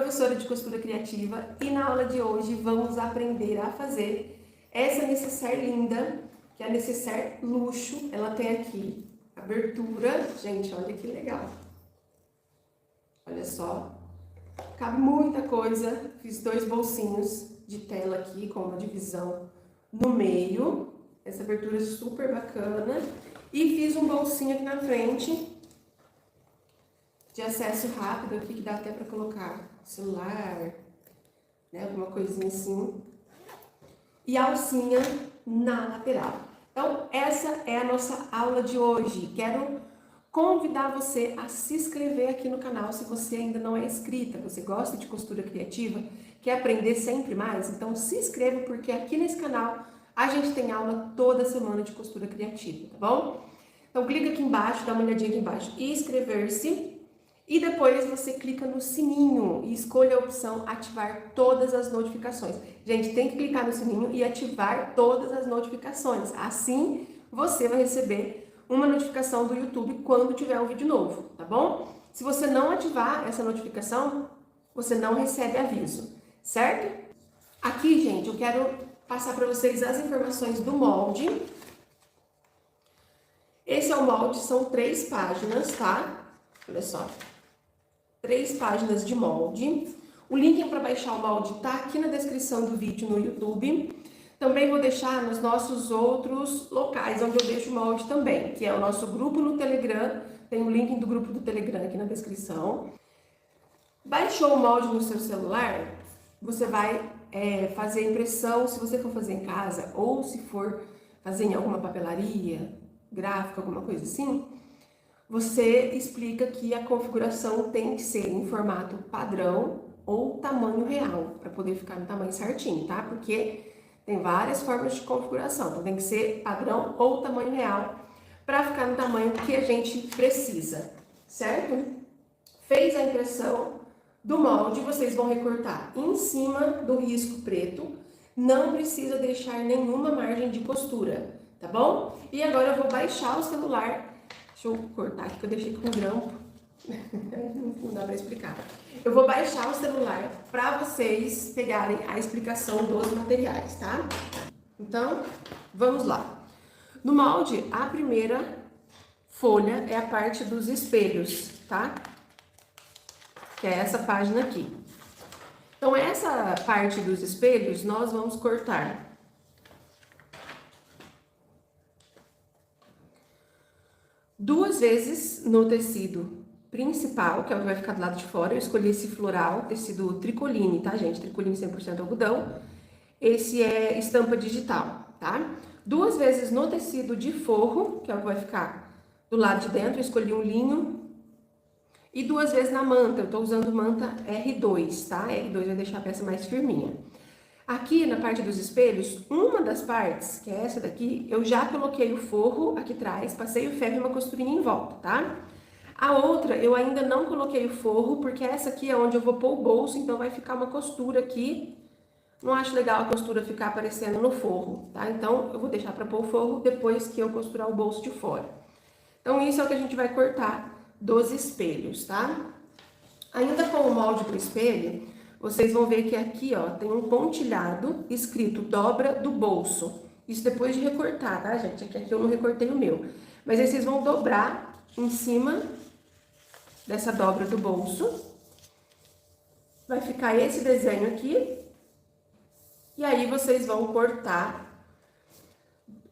professora de costura criativa e na aula de hoje vamos aprender a fazer essa necessaire linda, que é a necessaire luxo. Ela tem aqui abertura, gente, olha que legal. Olha só, cabe muita coisa. Fiz 2 bolsinhos de tela aqui com uma divisão no meio. Essa abertura é super bacana. E fiz um bolsinho aqui na frente de acesso rápido aqui, que dá até para colocar celular, né, alguma coisinha assim. E a alcinha na lateral. Então, essa é a nossa aula de hoje. Quero convidar você a se inscrever aqui no canal se você ainda não é inscrita. Você gosta de costura criativa, quer aprender sempre mais? Então, se inscreva, porque aqui nesse canal a gente tem aula toda semana de costura criativa, tá bom? Então, clica aqui embaixo, dá uma olhadinha aqui embaixo e inscrever-se. E depois você clica no sininho e escolha a opção ativar todas as notificações. Gente, tem que clicar no sininho e ativar todas as notificações. Assim, você vai receber uma notificação do YouTube quando tiver um vídeo novo, tá bom? Se você não ativar essa notificação, você não recebe aviso, certo? Aqui, gente, eu quero passar para vocês as informações do molde. Esse é o molde, são 3 páginas, tá? Olha só. 3 páginas de molde. O link para baixar o molde tá aqui na descrição do vídeo no YouTube. Também vou deixar nos nossos outros locais onde eu deixo o molde também, que é o nosso grupo no Telegram. Tem o link do grupo do Telegram aqui na descrição. Baixou o molde no seu celular, você vai fazer a impressão, se você for fazer em casa ou se for fazer em alguma papelaria, gráfica, alguma coisa assim, você explica que a configuração tem que ser em formato padrão ou tamanho real, para poder ficar no tamanho certinho, tá? Porque tem várias formas de configuração, então tem que ser padrão ou tamanho real, para ficar no tamanho que a gente precisa, certo? Fez a impressão do molde, vocês vão recortar em cima do risco preto, não precisa deixar nenhuma margem de costura, tá bom? E agora eu vou baixar o celular. Deixa eu cortar aqui que eu deixei com grampo. Não dá pra explicar. Eu vou baixar o celular para vocês pegarem a explicação dos materiais, tá? Então, vamos lá. No molde, a primeira folha é a parte dos espelhos, tá? Que é essa página aqui. Então, essa parte dos espelhos, nós vamos cortar 2 vezes no tecido principal, que é o que vai ficar do lado de fora. Eu escolhi esse floral, tecido tricoline, tá, gente? Tricoline 100% algodão. Esse é estampa digital, tá? 2 vezes no tecido de forro, que é o que vai ficar do lado de dentro. Eu escolhi um linho. E 2 vezes na manta. Eu tô usando manta R2, tá? R2 vai deixar a peça mais firminha. Aqui na parte dos espelhos, uma das partes, que é essa daqui, eu já coloquei o forro aqui atrás, passei o ferro e uma costurinha em volta, tá? A outra, eu ainda não coloquei o forro, porque essa aqui é onde eu vou pôr o bolso, então vai ficar uma costura aqui. Não acho legal a costura ficar aparecendo no forro, tá? Então, eu vou deixar para pôr o forro depois que eu costurar o bolso de fora. Então, isso é o que a gente vai cortar dos espelhos, tá? Ainda com o molde pro espelho, vocês vão ver que aqui, ó, tem um pontilhado escrito dobra do bolso. Isso depois de recortar, tá, gente? Aqui eu não recortei o meu. Mas aí vocês vão dobrar em cima dessa dobra do bolso. Vai ficar esse desenho aqui. E aí vocês vão cortar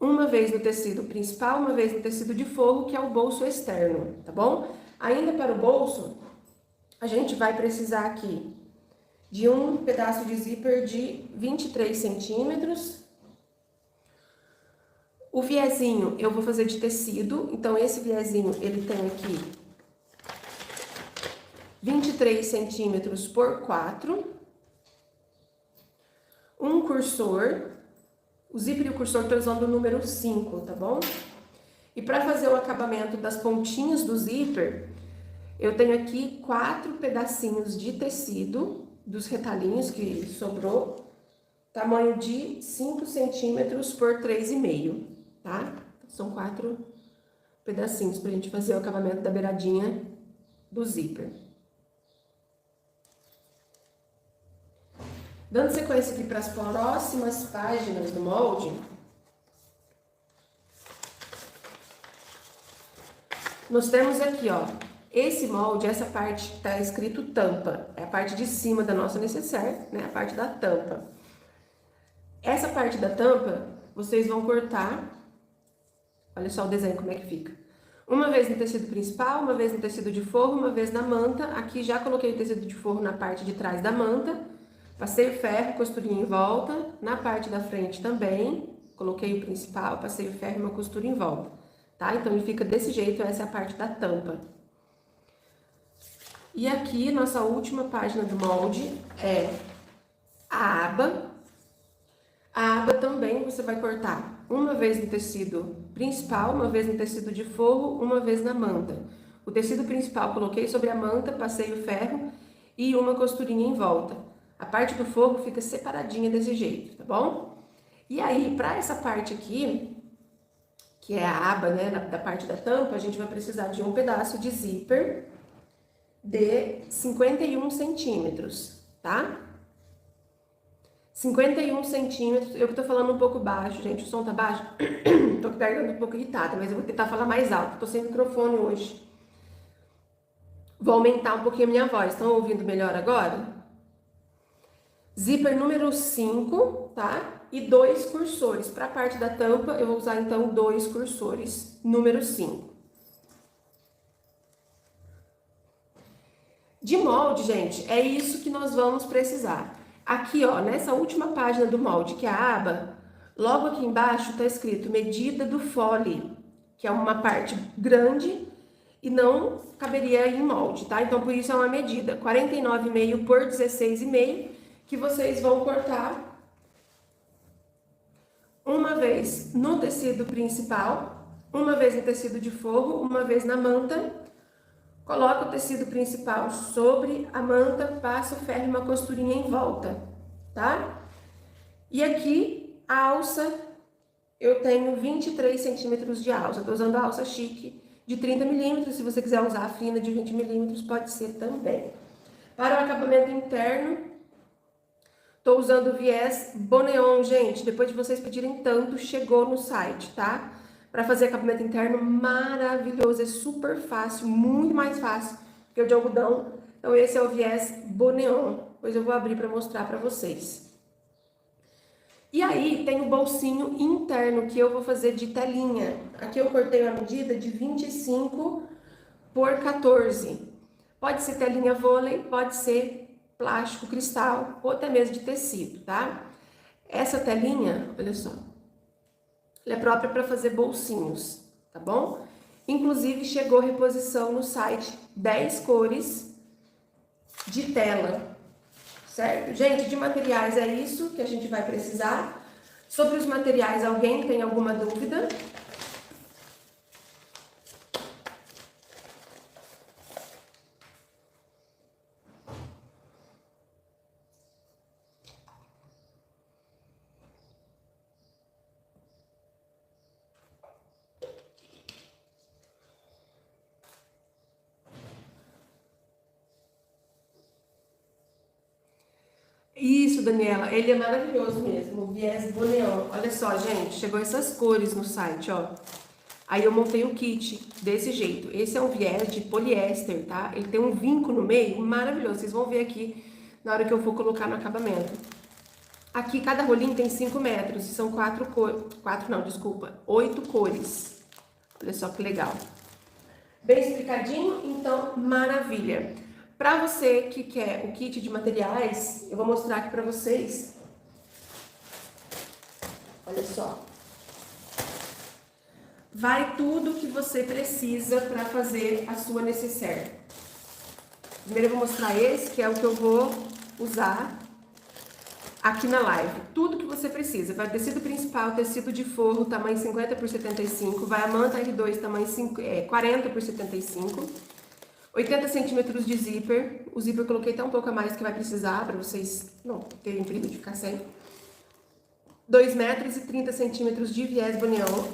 uma vez no tecido principal, uma vez no tecido de forro, que é o bolso externo, tá bom? Ainda para o bolso, a gente vai precisar aqui de um pedaço de zíper de 23 centímetros. O viezinho eu vou fazer de tecido, então esse viezinho ele tem aqui 23 centímetros por 4. Um cursor, o zíper e o cursor eu tô usando o número 5, tá bom? E para fazer o acabamento das pontinhas do zíper, eu tenho aqui 4 pedacinhos de tecido, dos retalhinhos que sobrou, tamanho de 5 centímetros por 3,5, tá? São 4 pedacinhos pra gente fazer o acabamento da beiradinha do zíper. Dando sequência aqui para as próximas páginas do molde, nós temos aqui, ó, esse molde, essa parte que tá escrito tampa, é a parte de cima da nossa necessaire, né, a parte da tampa. Essa parte da tampa, vocês vão cortar, olha só o desenho como é que fica. Uma vez no tecido principal, uma vez no tecido de forro, uma vez na manta. Aqui já coloquei o tecido de forro na parte de trás da manta. Passei o ferro, costurinha em volta. Na parte da frente também, coloquei o principal, passei o ferro e uma costura em volta, tá? Então, ele fica desse jeito, essa é a parte da tampa. E aqui, nossa última página do molde é a aba. A aba também você vai cortar uma vez no tecido principal, uma vez no tecido de forro, uma vez na manta. O tecido principal coloquei sobre a manta, passei o ferro e uma costurinha em volta. A parte do forro fica separadinha desse jeito, tá bom? E aí, para essa parte aqui, que é a aba, né, da parte da tampa, a gente vai precisar de um pedaço de zíper de 51 centímetros, tá? 51 centímetros, eu que tô falando um pouco baixo, gente, o som tá baixo, tô com a garganta um pouco irritada, mas eu vou tentar falar mais alto, tô sem microfone hoje. Vou aumentar um pouquinho a minha voz, estão ouvindo melhor agora? Zíper número 5, tá? E 2 cursores. Para a parte da tampa, eu vou usar então 2 cursores, número 5. De molde, gente, é isso que nós vamos precisar. Aqui, ó, nessa última página do molde, que é a aba, logo aqui embaixo tá escrito medida do fole, que é uma parte grande e não caberia em molde, tá? Então, por isso é uma medida 49,5 por 16,5, que vocês vão cortar uma vez no tecido principal, uma vez no tecido de forro, uma vez na manta. Coloca o tecido principal sobre a manta, passa o ferro e uma costurinha em volta, tá? E aqui, a alça, eu tenho 23 centímetros de alça. Tô usando a alça chique de 30 milímetros. Se você quiser usar a fina de 20 milímetros, pode ser também. Para o acabamento interno, tô usando o viés Boneon, gente. Depois de vocês pedirem tanto, chegou no site, tá? Para fazer acabamento interno maravilhoso, é super fácil, muito mais fácil que o de algodão. Então esse é o viés Boneon. Depois eu vou abrir para mostrar para vocês. E aí tem o bolsinho interno que eu vou fazer de telinha. Aqui eu cortei a medida de 25 por 14. Pode ser telinha vôlei, pode ser plástico, cristal ou até mesmo de tecido, tá? Essa telinha, olha só, ela é própria para fazer bolsinhos, tá bom? Inclusive chegou reposição no site 10 cores de tela, certo? Gente, de materiais é isso que a gente vai precisar. Sobre os materiais, alguém tem alguma dúvida? Isso, Daniela, ele é maravilhoso mesmo, o viés Boneon. Olha só, gente, chegou essas cores no site, ó. Aí eu montei o kit desse jeito. Esse é um viés de poliéster, tá? Ele tem um vinco no meio maravilhoso. Vocês vão ver aqui na hora que eu for colocar no acabamento. Aqui cada rolinho tem 5 metros e são 8 cores. Olha só que legal. Bem explicadinho, então maravilha. Para você que quer o kit de materiais, eu vou mostrar aqui para vocês. Olha só. Vai tudo que você precisa para fazer a sua necessaire. Primeiro eu vou mostrar esse, que é o que eu vou usar aqui na live. Tudo que você precisa. Vai tecido principal, tecido de forro, tamanho 50 por 75. Vai a manta R2, tamanho 40 por 75. 80 centímetros de zíper. O zíper eu coloquei até um pouco a mais que vai precisar, para vocês não terem perigo de ficar sem. 2 metros e 30 centímetros de viés Boneon.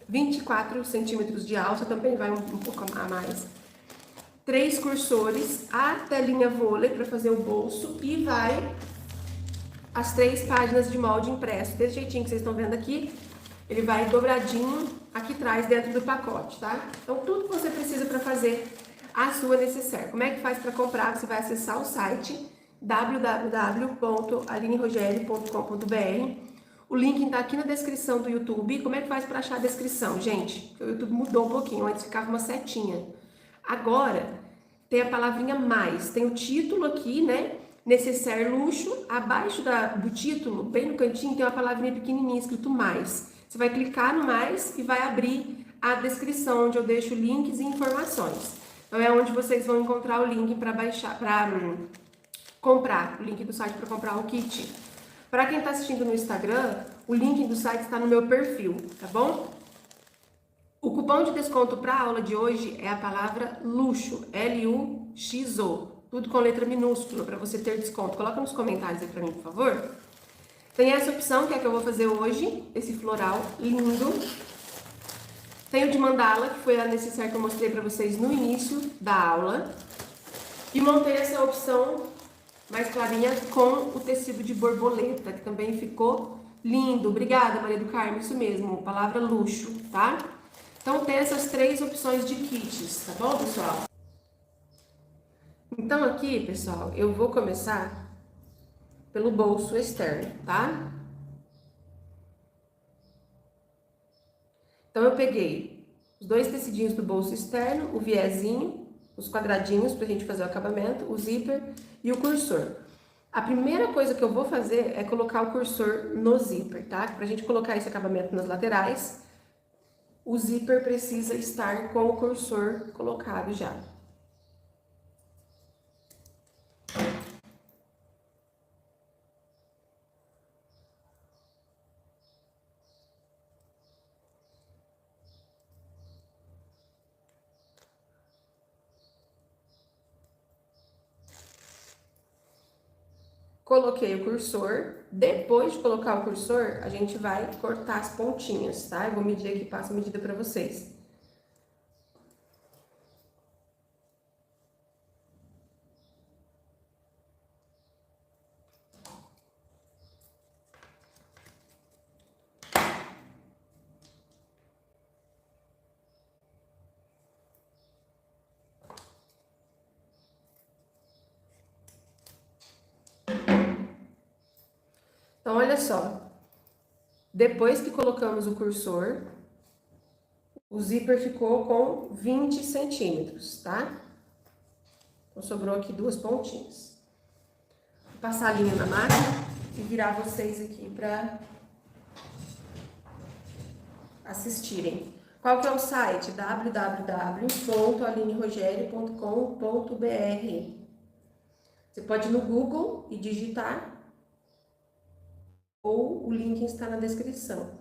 24 centímetros de alça, também vai um pouco a mais. 3 cursores, a telinha vôlei para fazer o bolso e vai as 3 páginas de molde impresso, desse jeitinho que vocês estão vendo aqui. Ele vai dobradinho aqui atrás dentro do pacote, tá? Então, tudo que você precisa para fazer a sua necessaire. Como é que faz para comprar? Você vai acessar o site www.alinerogerio.com.br. O link está aqui na descrição do YouTube. Como é que faz para achar a descrição, gente? O YouTube mudou um pouquinho, antes ficava uma setinha. Agora, tem a palavrinha mais, tem o título aqui, né? Necessaire luxo. Abaixo do título, bem no cantinho, tem uma palavrinha pequenininha escrito mais. Você vai clicar no mais e vai abrir a descrição, onde eu deixo links e informações. Então, é onde vocês vão encontrar o link para baixar, para comprar, o link do site para comprar o kit. Para quem está assistindo no Instagram, o link do site está no meu perfil, tá bom? O cupom de desconto para a aula de hoje é a palavra luxo, L-U-X-O, tudo com letra minúscula, para você ter desconto. Coloca nos comentários aí para mim, por favor. Tem essa opção, que é a que eu vou fazer hoje, esse floral lindo. Tem o de mandala, que foi a necessaire que eu mostrei para vocês no início da aula. E montei essa opção mais clarinha com o tecido de borboleta, que também ficou lindo. Obrigada, Maria do Carmo, isso mesmo, palavra luxo, tá? Então, tem essas 3 opções de kits, tá bom, pessoal? Então, aqui, pessoal, eu vou começar pelo bolso externo, tá? Então, eu peguei os 2 tecidinhos do bolso externo, o viezinho, os quadradinhos pra gente fazer o acabamento, o zíper e o cursor. A primeira coisa que eu vou fazer é colocar o cursor no zíper, tá? Pra gente colocar esse acabamento nas laterais, o zíper precisa estar com o cursor colocado já. Coloquei o cursor. Depois de colocar o cursor, a gente vai cortar as pontinhas, tá? Eu vou medir aqui, passo a medida pra vocês. Então, olha só. Depois que colocamos o cursor, o zíper ficou com 20 centímetros, tá? Então, sobrou aqui 2 pontinhas. Vou passar a linha na máquina e virar vocês aqui para assistirem. Qual que é o site? www.alinerogerio.com.br. Você pode ir no Google e digitar, ou o link está na descrição.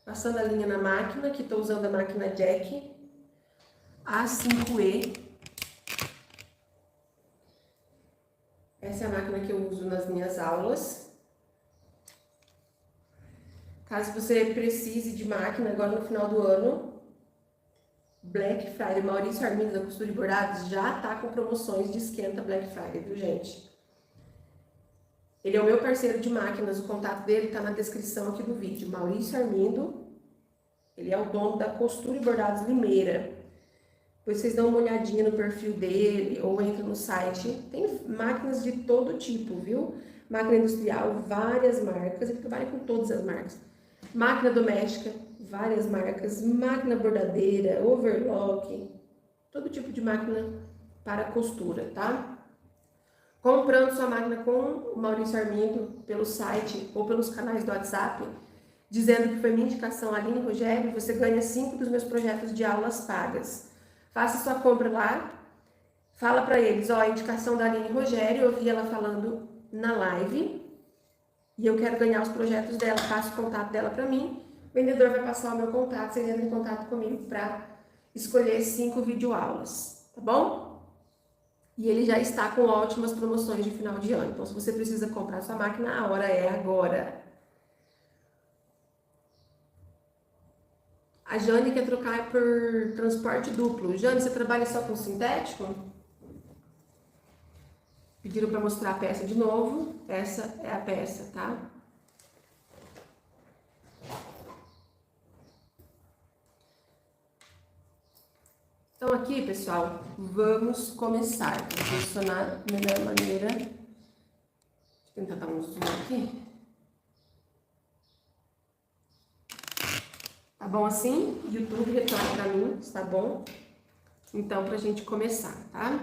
Passando a linha na máquina, que estou usando a máquina Jack A5E. Essa é a máquina que eu uso nas minhas aulas. Caso você precise de máquina agora no final do ano, Black Friday, Maurício Armindo da Costura e Bordados já tá com promoções de esquenta Black Friday, viu, gente? Ele é o meu parceiro de máquinas, o contato dele tá na descrição aqui do vídeo. Maurício Armindo, ele é o dono da Costura e Bordados Limeira. Depois vocês dão uma olhadinha no perfil dele ou entram no site. Tem máquinas de todo tipo, viu? Máquina industrial, várias marcas, ele trabalha com todas as marcas. Máquina doméstica, várias marcas. Máquina bordadeira, overlock, todo tipo de máquina para costura, tá? Comprando sua máquina com o Maurício Armindo pelo site ou pelos canais do WhatsApp, dizendo que foi minha indicação, Aline Rogério, você ganha 5 dos meus projetos de aulas pagas. Faça sua compra lá, fala para eles, ó, a indicação da Aline Rogério, eu ouvi ela falando na live, e eu quero ganhar os projetos dela, passa o contato dela para mim, o vendedor vai passar o meu contato, vocês entram em contato comigo para escolher 5 videoaulas, tá bom? E ele já está com ótimas promoções de final de ano, então se você precisa comprar sua máquina, a hora é agora. A Jane quer trocar por transporte duplo. Jane, você trabalha só com sintético? Pediram para mostrar a peça de novo. Essa é a peça, tá? Então aqui, pessoal, vamos começar. Vou posicionar da melhor maneira. Deixa eu tentar dar um zoom aqui. Tá bom assim? YouTube retorna pra mim, está bom? Então, pra gente começar, tá?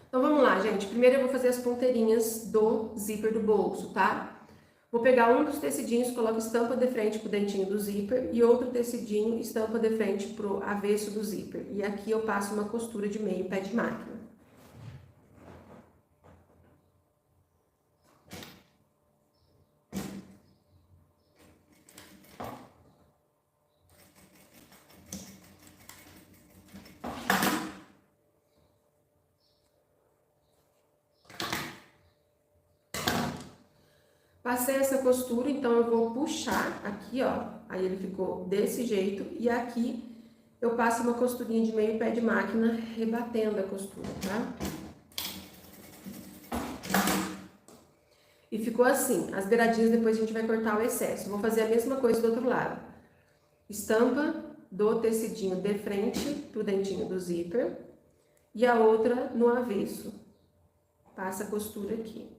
Então vamos lá, gente. Primeiro eu vou fazer as ponteirinhas do zíper do bolso, tá? Vou pegar um dos tecidinhos, coloco estampa de frente pro dentinho do zíper e outro tecidinho, estampa de frente pro avesso do zíper. E aqui eu passo uma costura de meio pé de máquina. Passei essa costura, então eu vou puxar aqui, ó, aí ele ficou desse jeito, e aqui eu passo uma costurinha de meio pé de máquina, rebatendo a costura, tá? E ficou assim, as beiradinhas depois a gente vai cortar o excesso. Vou fazer a mesma coisa do outro lado. Estampa do tecidinho de frente pro dentinho do zíper, e a outra no avesso. Passa a costura aqui.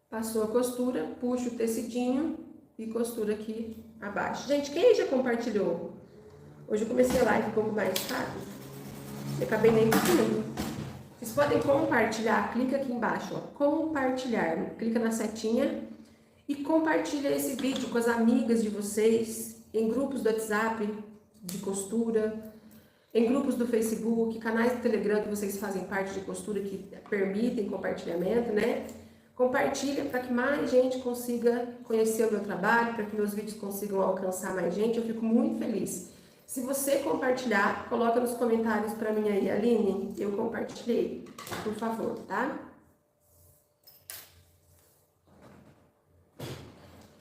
Passou a costura, puxa o tecidinho e costura aqui abaixo. Gente, quem já compartilhou? Hoje eu comecei a live um pouco mais tarde. Eu acabei nem conseguindo. Vocês podem compartilhar, clica aqui embaixo, ó, compartilhar. Clica na setinha e compartilha esse vídeo com as amigas de vocês, em grupos do WhatsApp de costura, em grupos do Facebook, canais do Telegram que vocês fazem parte de costura que permitem compartilhamento, né? Compartilha para que mais gente consiga conhecer o meu trabalho, para que meus vídeos consigam alcançar mais gente. Eu fico muito feliz. Se você compartilhar, coloca nos comentários para mim aí, Aline, eu compartilhei, por favor, tá?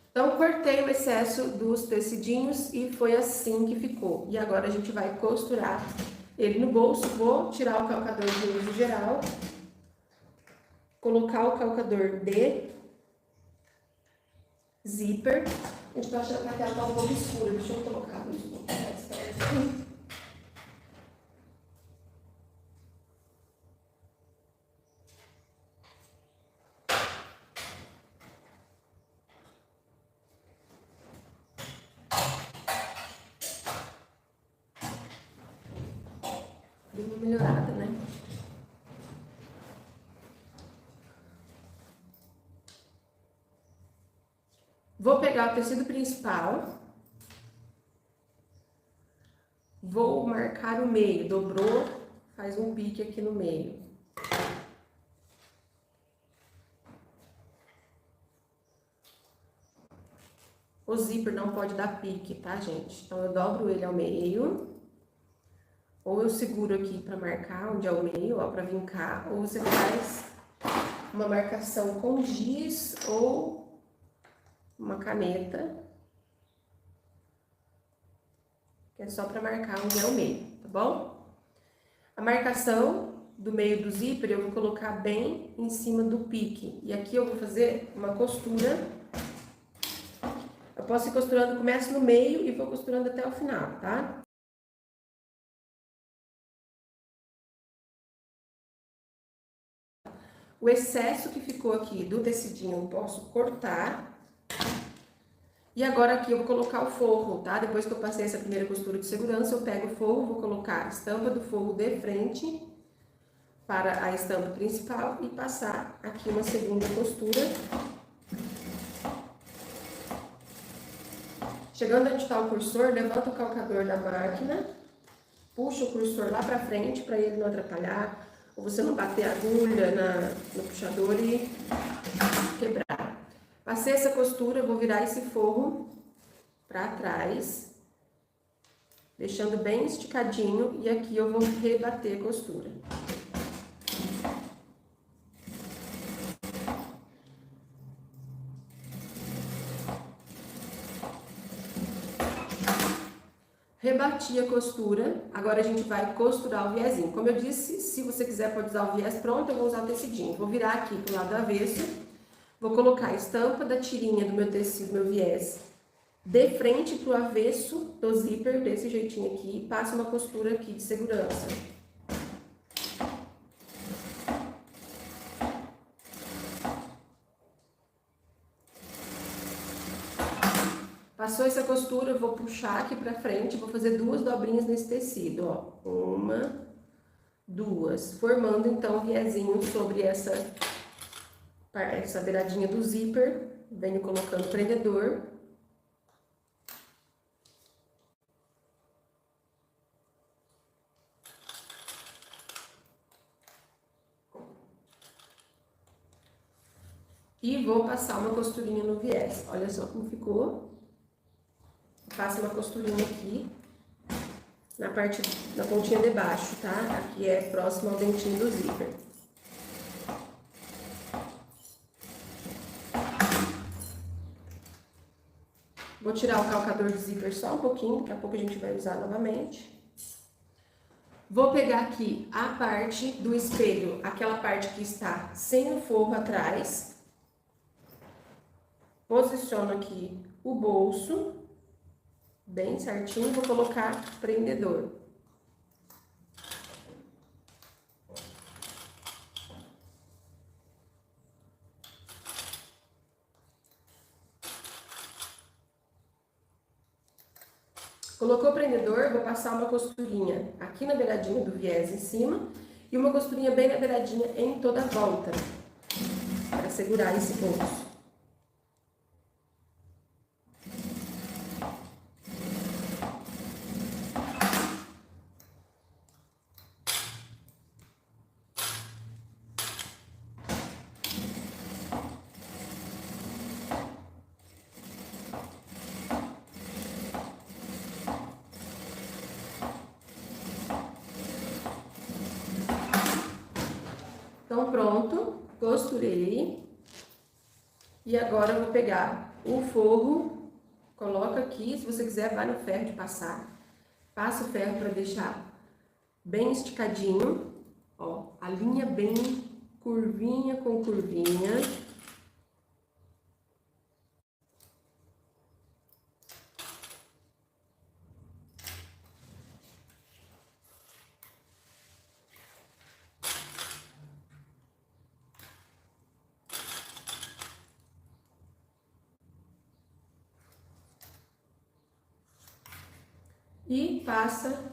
Então, cortei o excesso dos tecidinhos e foi assim que ficou. E agora a gente vai costurar ele no bolso. Vou tirar o calcador de uso geral. Colocar o calcador de zíper. A gente tá achando que a tela tá um pouco escura. Deixa eu colocar a luz um pouco mais perto. Deu uma melhorada, né? Vou pegar o tecido principal, vou marcar o meio, dobrou, faz um pique aqui no meio. O zíper não pode dar pique, tá, gente? Então, eu dobro ele ao meio, ou eu seguro aqui pra marcar onde é o meio, ó, pra vincar, ou você faz uma marcação com giz ou uma caneta, que é só para marcar onde é o meio, tá bom? A marcação do meio do zíper eu vou colocar bem em cima do pique. E aqui eu vou fazer uma costura. Eu posso ir costurando, começo no meio e vou costurando até o final, tá? O excesso que ficou aqui do tecidinho eu posso cortar. E agora aqui eu vou colocar o forro, tá? Depois que eu passei essa primeira costura de segurança, eu pego o forro, vou colocar a estampa do forro de frente para a estampa principal e passar aqui uma segunda costura. Chegando onde está o cursor, levanta o calcador da máquina, puxa o cursor lá para frente para ele não atrapalhar, ou você não bater a agulha no puxador e quebrar. Passei essa costura, eu vou virar esse forro para trás, deixando bem esticadinho, e aqui eu vou rebater a costura. Rebati a costura, agora a gente vai costurar o viezinho. Como eu disse, se você quiser pode usar o viés pronto, eu vou usar o tecidinho. Vou virar aqui pro lado avesso, vou colocar a estampa da tirinha do meu tecido, meu viés, de frente pro avesso do zíper, desse jeitinho aqui, e passo uma costura aqui de segurança. Passou essa costura, eu vou puxar aqui pra frente, vou fazer 2 dobrinhas nesse tecido, ó. 1, 2, formando então o viezinho sobre essa beiradinha do zíper. Venho colocando o prendedor. E vou passar uma costurinha no viés. Olha só como ficou. Faço uma costurinha aqui, na pontinha de baixo, tá? Aqui é próximo ao dentinho do zíper. Vou tirar o calcador de zíper só um pouquinho, daqui a pouco a gente vai usar novamente. Vou pegar aqui a parte do espelho, aquela parte que está sem o forro atrás. Posiciono aqui o bolso, bem certinho, vou colocar prendedor. Colocou o prendedor, vou passar uma costurinha aqui na beiradinha do viés em cima e uma costurinha bem na beiradinha em toda a volta, para segurar esse bolso. Então, pronto, costurei. E agora eu vou pegar o forro, coloca aqui, se você quiser, vai no ferro de passar. Passa o ferro para deixar bem esticadinho, ó, a linha bem curvinha com curvinha. E passa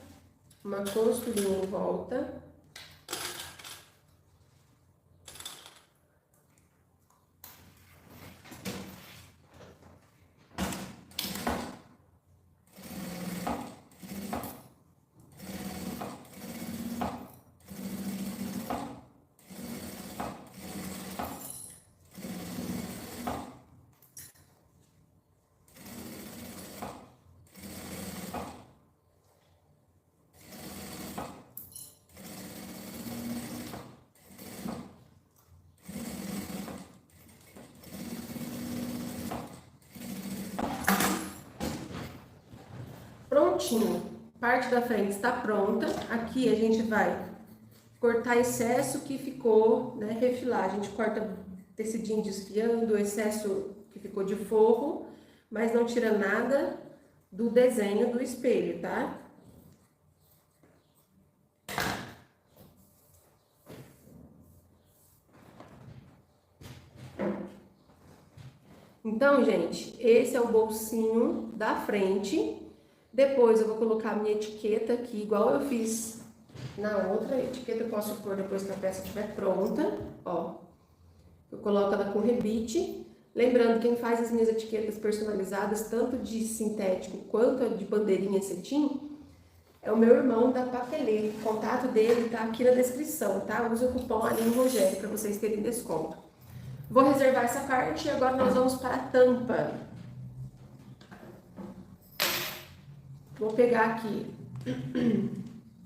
uma costurinha em volta. Prontinho, parte da frente está pronta. Aqui a gente vai cortar excesso que ficou, né, refilar. A gente corta tecidinho desfiando, o excesso que ficou de forro, mas não tira nada do desenho do espelho, tá? Então, gente, esse é o bolsinho da frente. Depois eu vou colocar a minha etiqueta aqui, igual eu fiz na outra. A etiqueta eu posso pôr depois que a peça estiver pronta, ó. Eu coloco ela com rebite. Lembrando, quem faz as minhas etiquetas personalizadas, tanto de sintético quanto de bandeirinha cetim, é o meu irmão da Papelê. O contato dele tá aqui na descrição, tá? Use o cupom Aline Rogério para vocês terem desconto. Vou reservar essa parte e agora nós vamos para a tampa. Vou pegar aqui,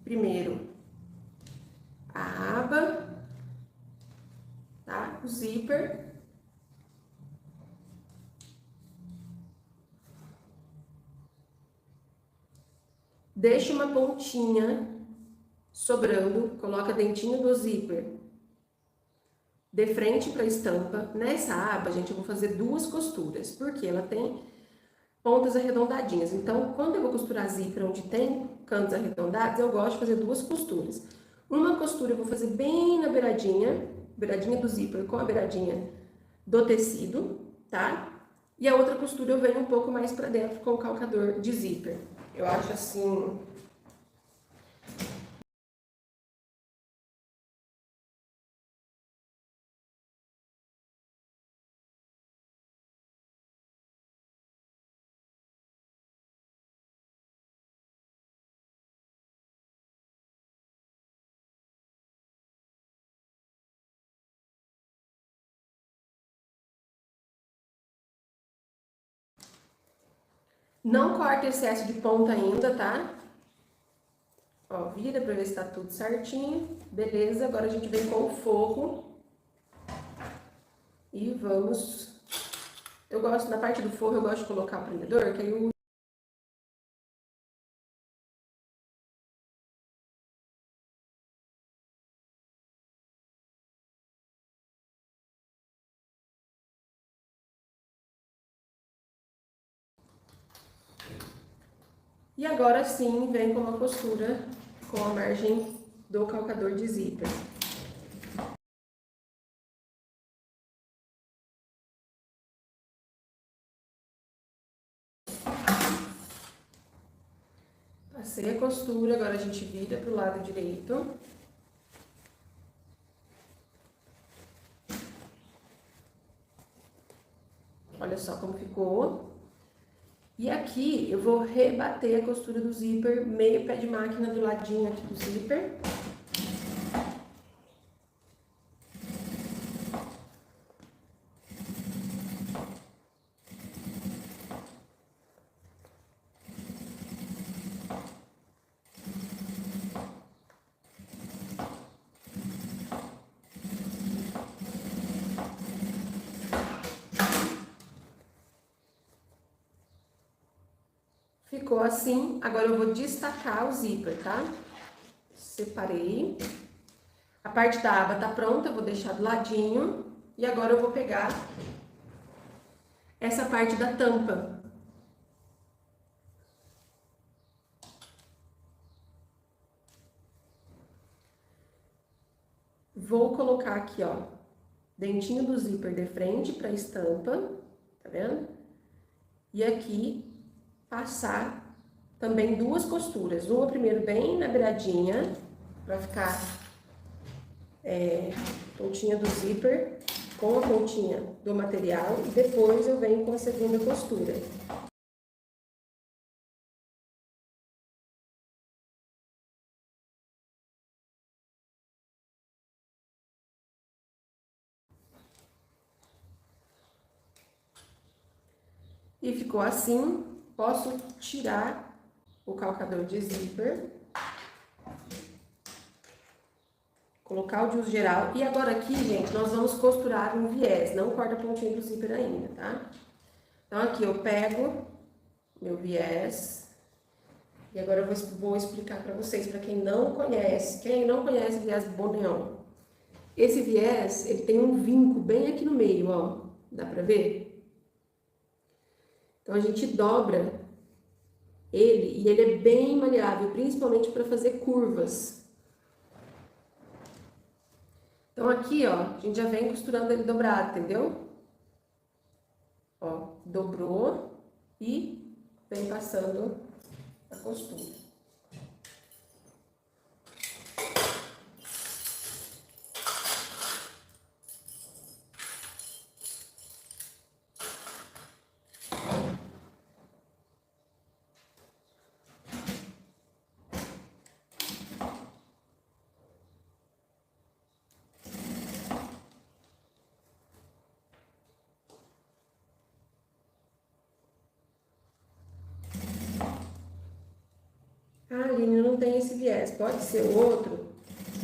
primeiro, a aba, tá? O zíper. deixa uma pontinha sobrando, coloca dentinho do zíper de frente para a estampa. Nessa aba, gente, eu vou fazer 2 costuras, porque ela tem pontas arredondadinhas. Então, quando eu vou costurar zíper onde tem cantos arredondados, eu gosto de fazer 2 costuras. Uma costura eu vou fazer bem na beiradinha do zíper com a beiradinha do tecido, tá? E a outra costura eu venho um pouco mais para dentro com o calcador de zíper. Eu acho assim... Não corta excesso de ponta ainda, tá? Ó, vira pra ver se tá tudo certinho. Beleza, agora a gente vem com o forro. E vamos... Eu gosto, na parte do forro, eu gosto de colocar o prendedor, que aí eu... E agora sim, vem com uma costura com a margem do calcador de zíper. Passei a costura, agora a gente vira pro lado direito. Olha só como ficou. E aqui eu vou rebater a costura do zíper, meio pé de máquina do ladinho aqui do zíper. Ficou assim, agora eu vou destacar o zíper, tá? Separei. A parte da aba tá pronta, eu vou deixar do ladinho. E agora eu vou pegar essa parte da tampa. Vou colocar aqui, ó, dentinho do zíper de frente pra estampa, tá vendo? E aqui passar também 2 costuras. Uma primeiro bem na beiradinha, pra ficar pontinha do zíper com a pontinha do material. E depois eu venho com a segunda costura. E ficou assim, posso tirar o calcador de zíper, colocar o de uso geral. E agora aqui, gente, nós vamos costurar um viés, não corta a pontinha do zíper ainda, tá? Então aqui eu pego meu viés, e agora eu vou explicar pra vocês, pra quem não conhece viés Bourguignon. Esse viés, ele tem um vinco bem aqui no meio, ó, dá pra ver? Então, a gente dobra ele e ele é bem maleável, principalmente para fazer curvas. Então, aqui, ó, a gente já vem costurando ele dobrado, entendeu? Ó, dobrou e vem passando a costura. Ah, Aline, não tem esse viés. Pode ser outro?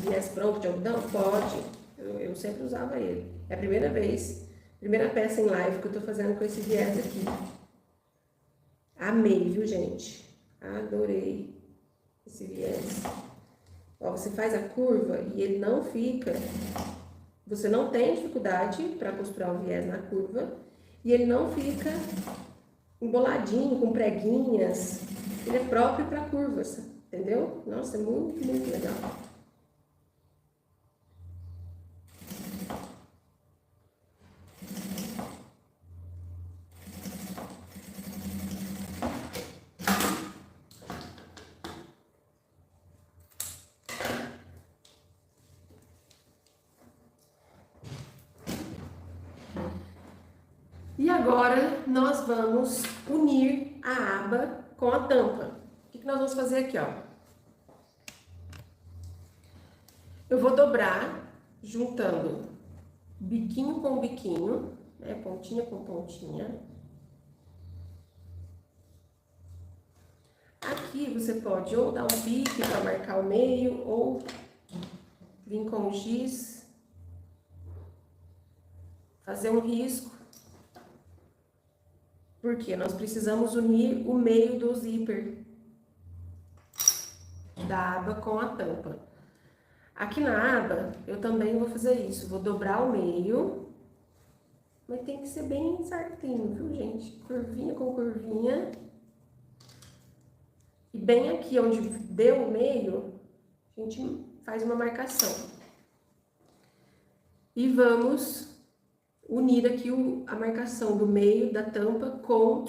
Viés pronto de algodão? Pode. Eu sempre usava ele. É a primeira vez, primeira peça em live que eu tô fazendo com esse viés aqui. Amei, viu, gente? Adorei. esse viés. Ó, você faz a curva e ele não fica... Você não tem dificuldade para costurar o viés na curva e ele não fica emboladinho, com preguinhas. Ele é próprio para curvas, entendeu? Nossa, é muito, muito legal. E agora nós vamos unir a aba com a tampa. O que nós vamos fazer aqui, ó? Eu vou dobrar juntando biquinho com biquinho, né? Pontinha com pontinha. Aqui você pode ou dar um pique para marcar o meio, ou vir com o giz, fazer um risco. Porque nós precisamos unir o meio do zíper da aba com a tampa. Aqui na aba, eu também vou fazer isso. Vou dobrar o meio, mas tem que ser bem certinho, viu, gente? Curvinha com curvinha. E bem aqui onde deu o meio, a gente faz uma marcação. E vamos unir aqui a marcação do meio da tampa com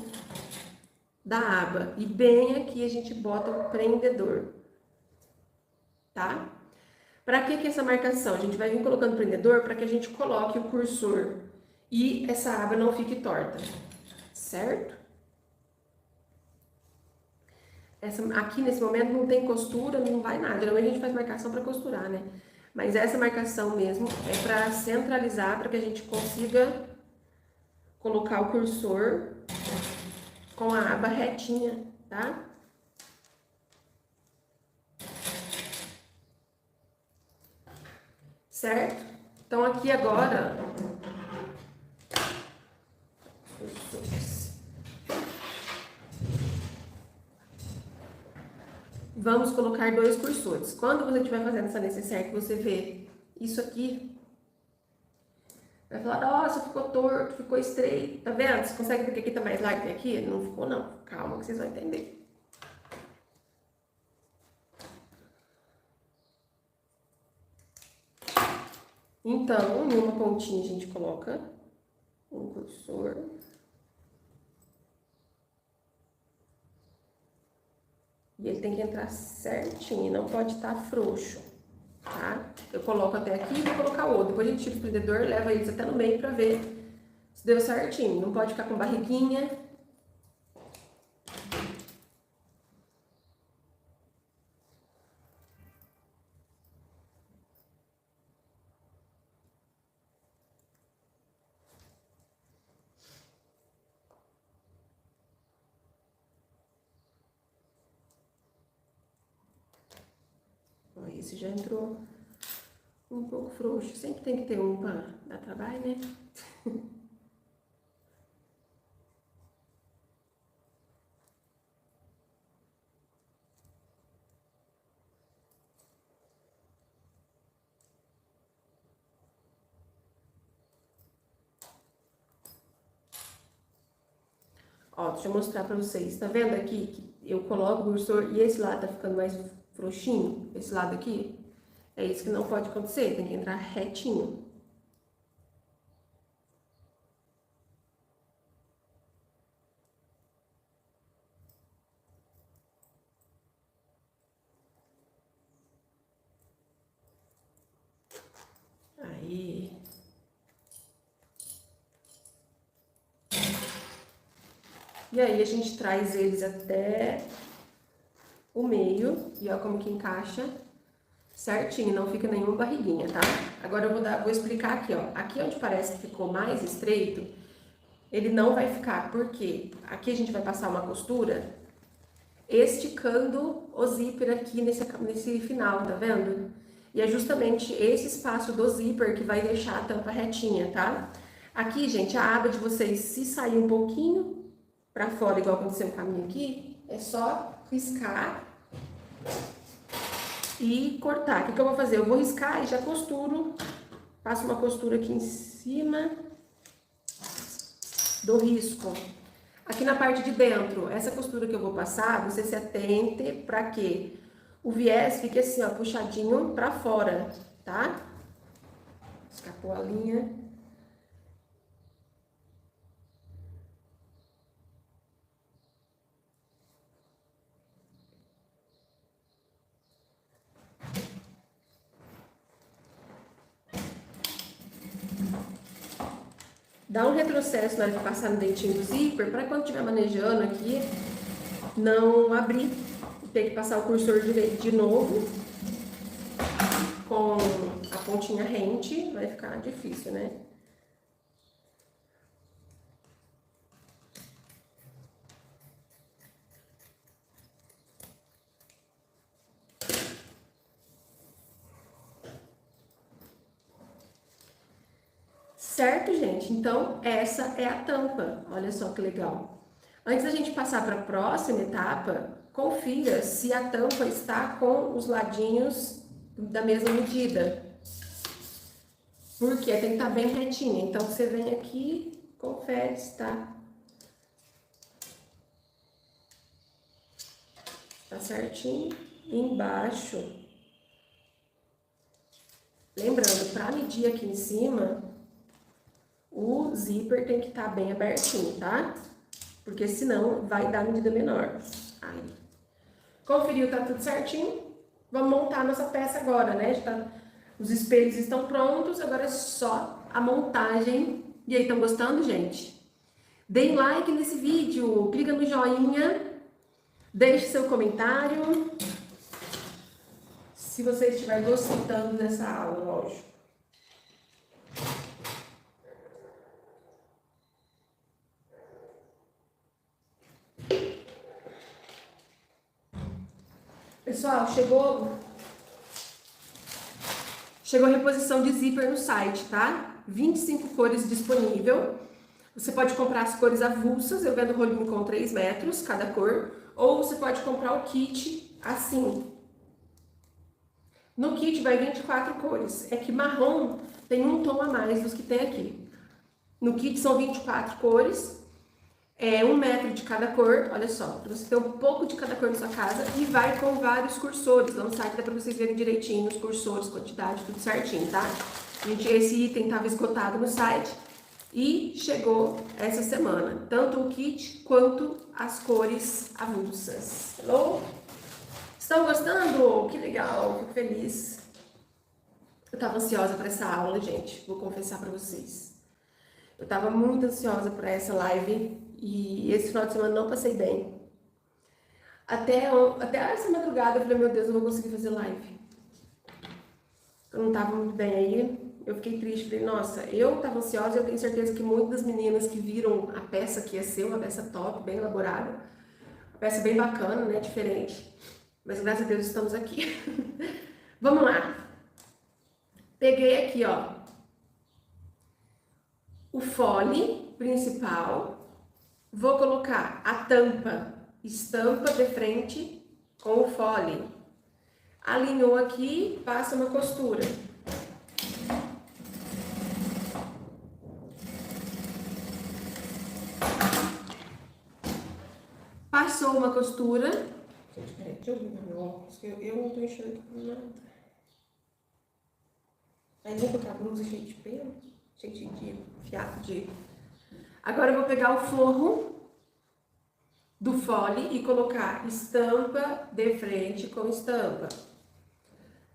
da aba. E bem aqui a gente bota o prendedor, tá? Para que essa marcação? A gente vai vir colocando o prendedor para que a gente coloque o cursor e essa aba não fique torta, certo? Aqui nesse momento não tem costura, não vai nada. Geralmente a gente faz marcação para costurar, né? Mas essa marcação mesmo é para centralizar, para que a gente consiga colocar o cursor com a aba retinha, tá? Certo? Então aqui agora... Vamos colocar 2 cursores. Quando você estiver fazendo essa necessaire, que você vê isso aqui, vai falar, nossa, ficou torto, ficou estreito, tá vendo? Você consegue ver que aqui tá mais largo que aqui? Não ficou, não. Calma que vocês vão entender. Então, em uma pontinha a gente coloca um cursor. E ele tem que entrar certinho, não pode estar frouxo, tá? Eu coloco até aqui e vou colocar outro. Depois a gente tira o prendedor, leva eles até no meio pra ver se deu certinho. Não pode ficar com barriguinha. Esse já entrou um pouco frouxo. Sempre tem que ter um para dar trabalho, né? Ó, deixa eu mostrar pra vocês. Tá vendo aqui que eu coloco o cursor e esse lado tá ficando mais frouxinho? Esse lado aqui? É isso que não pode acontecer, tem que entrar retinho. Aí. E aí a gente traz eles até o meio e ó como que encaixa certinho, não fica nenhuma barriguinha, tá? Agora eu vou explicar aqui, ó. Aqui onde parece que ficou mais estreito, ele não vai ficar, porque aqui a gente vai passar uma costura esticando o zíper aqui nesse final, tá vendo? E é justamente esse espaço do zíper que vai deixar a tampa retinha, tá? Aqui, gente, a aba de vocês, se sair um pouquinho pra fora, igual aconteceu o caminho aqui, é só riscar e cortar. O que eu vou fazer? Eu vou riscar e já costuro, passo uma costura aqui em cima do risco. Aqui na parte de dentro, essa costura que eu vou passar, você se atente para que o viés fique assim, ó, puxadinho para fora, tá? Escapou a linha. Dá um retrocesso na hora de passar no dentinho do zíper, para quando estiver manejando aqui, não abrir. Ter que passar o cursor de novo, com a pontinha rente, vai ficar difícil, né? Certo, gente? Então, essa é a tampa. Olha só que legal. Antes da gente passar para a próxima etapa, confira se a tampa está com os ladinhos da mesma medida. Porque tem que estar bem retinha. Então, você vem aqui, confere se tá certinho. Embaixo. Lembrando, para medir aqui em cima, o zíper tem que estar bem abertinho, tá? Porque senão vai dar medida menor. Aí. Conferiu, tá tudo certinho? Vamos montar a nossa peça agora, né? Os espelhos estão prontos, agora é só a montagem. E aí, estão gostando, gente? Deem like nesse vídeo, clica no joinha, deixe seu comentário. Se você estiver gostando dessa aula, lógico. Pessoal, chegou a reposição de zíper no site, tá? 25 cores disponível. Você pode comprar as cores avulsas, eu vendo rolinho com 3 metros cada cor, ou você pode comprar o kit assim. No kit vai 24 cores. É que marrom tem um tom a mais dos que tem aqui. No kit são 24 cores. É 1 metro de cada cor, olha só, para você ter um pouco de cada cor na sua casa, e vai com vários cursores. Lá no site dá para vocês verem direitinho os cursores, quantidade, tudo certinho, tá? Gente, esse item estava esgotado no site e chegou essa semana, tanto o kit quanto as cores avulsas. Hello? Estão gostando? Que legal, fico feliz. Eu estava ansiosa para essa aula, gente, vou confessar para vocês. Eu estava muito ansiosa para essa live e esse final de semana não passei bem. Até essa madrugada eu falei, meu Deus, eu não vou conseguir fazer live. Eu não estava muito bem aí, eu fiquei triste, falei, nossa, eu estava ansiosa e eu tenho certeza que muitas das meninas que viram a peça que ia ser uma peça top, bem elaborada, uma peça bem bacana, né, diferente, mas graças a Deus estamos aqui. Vamos lá. Peguei aqui, ó, o fole principal, vou colocar a tampa, estampa de frente com o fole. Alinhou aqui, passa uma costura. Passou uma costura. Gente, peraí, deixa eu ver meu óculos, que eu não tô enxergando nada. Aí vou botar a blusa cheia de pelo, cheia de fiapo de... Agora eu vou pegar o forro do fole e colocar estampa de frente com estampa.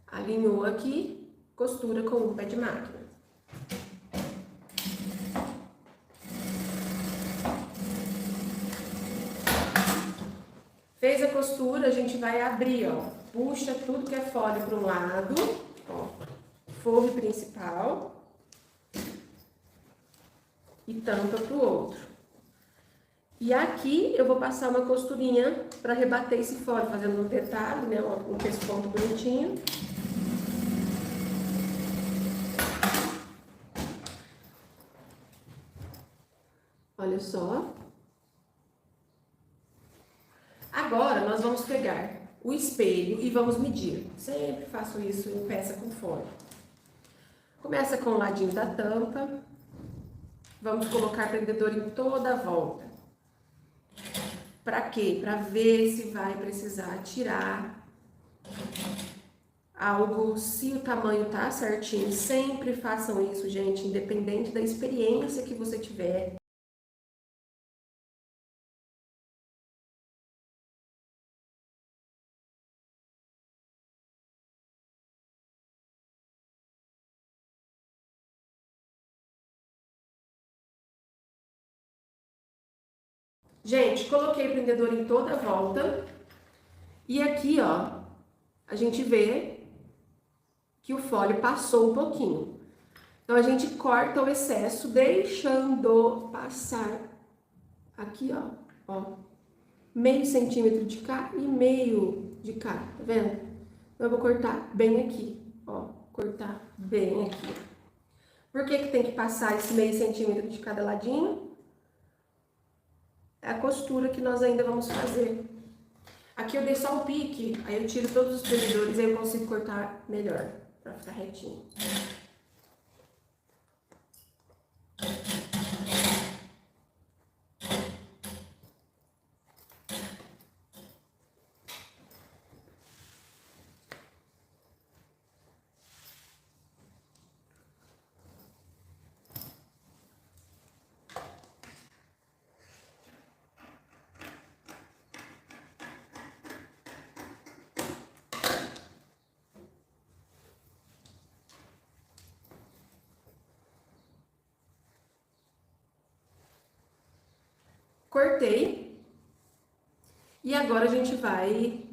Alinhou aqui, costura com o pé de máquina. Fez a costura, a gente vai abrir, ó. Puxa tudo que é fole para um lado, ó. Forro principal. E tampa para o outro. E aqui eu vou passar uma costurinha para rebater esse fole, fazendo um detalhe, né, um pesponto bonitinho. Olha só. Agora nós vamos pegar o espelho e vamos medir. Sempre faço isso em peça com folha. Começa com o ladinho da tampa. Vamos colocar prendedor em toda a volta. Para quê? Para ver se vai precisar tirar algo, se o tamanho tá certinho. Sempre façam isso, gente, independente da experiência que você tiver. Gente, coloquei o prendedor em toda a volta. E aqui, ó, a gente vê que o fole passou um pouquinho. Então, a gente corta o excesso, deixando passar aqui, ó, meio centímetro de cá e meio de cá, tá vendo? Então, eu vou cortar bem aqui, ó, cortar bem aqui. Por que que tem que passar esse meio centímetro de cada ladinho? É a costura que nós ainda vamos fazer. Aqui eu dei só um pique, aí eu tiro todos os prendedores e aí eu consigo cortar melhor, pra ficar retinho. Cortei. E agora a gente vai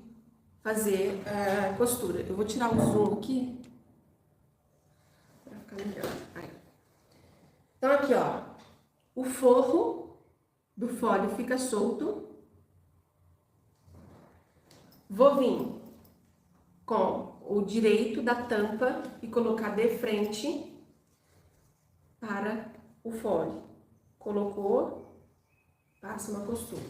fazer a costura. Eu vou tirar o zoom aqui para ficar melhor. Aí. Então aqui, ó, o forro do fole fica solto. Vou vir com o direito da tampa e colocar de frente para o fole. Colocou, passa uma costura.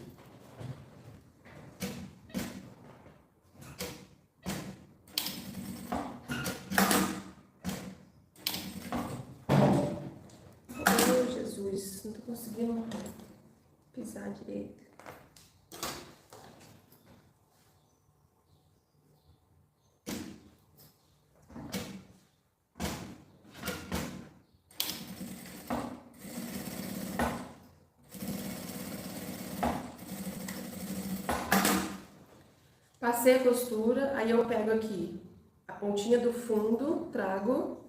Oh, Jesus, não tô conseguindo pisar direito. Passei a costura, aí eu pego aqui a pontinha do fundo, trago,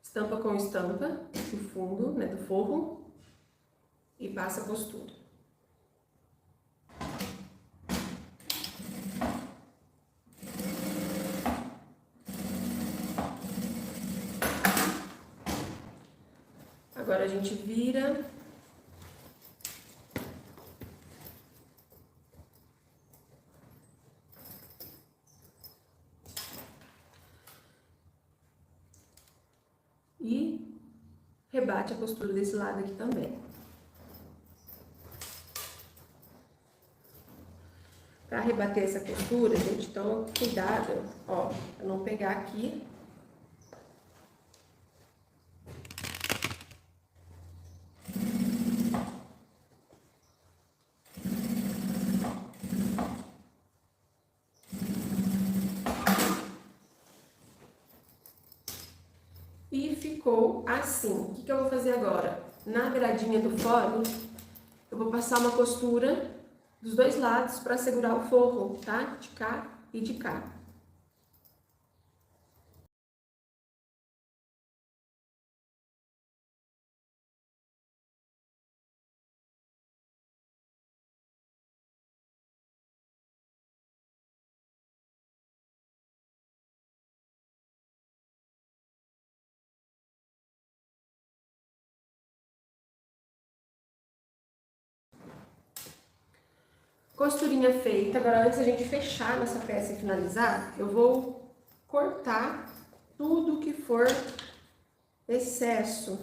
estampa com estampa do fundo, né, do forro, e passo a costura. Agora a gente vira. E rebate a costura desse lado aqui também. Para rebater essa costura, gente, toma cuidado, ó, pra não pegar aqui. E ficou assim. O que que eu vou fazer agora? Na beiradinha do fole, eu vou passar uma costura dos dois lados para segurar o forro, tá? De cá e de cá. Costurinha feita. Agora, antes da gente fechar nossa peça e finalizar, eu vou cortar tudo que for excesso,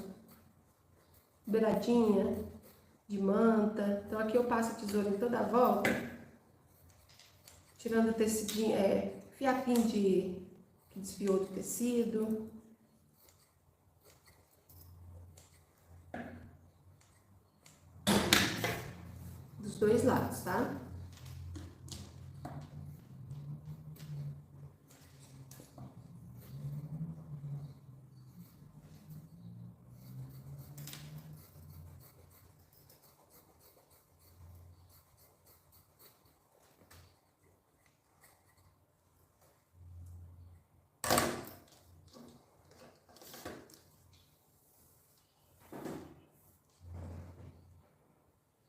beiradinha de manta. Então, aqui eu passo a tesoura em toda a volta, tirando o tecidinho, fiapinho que desfiou do tecido. Dos dois lados, tá?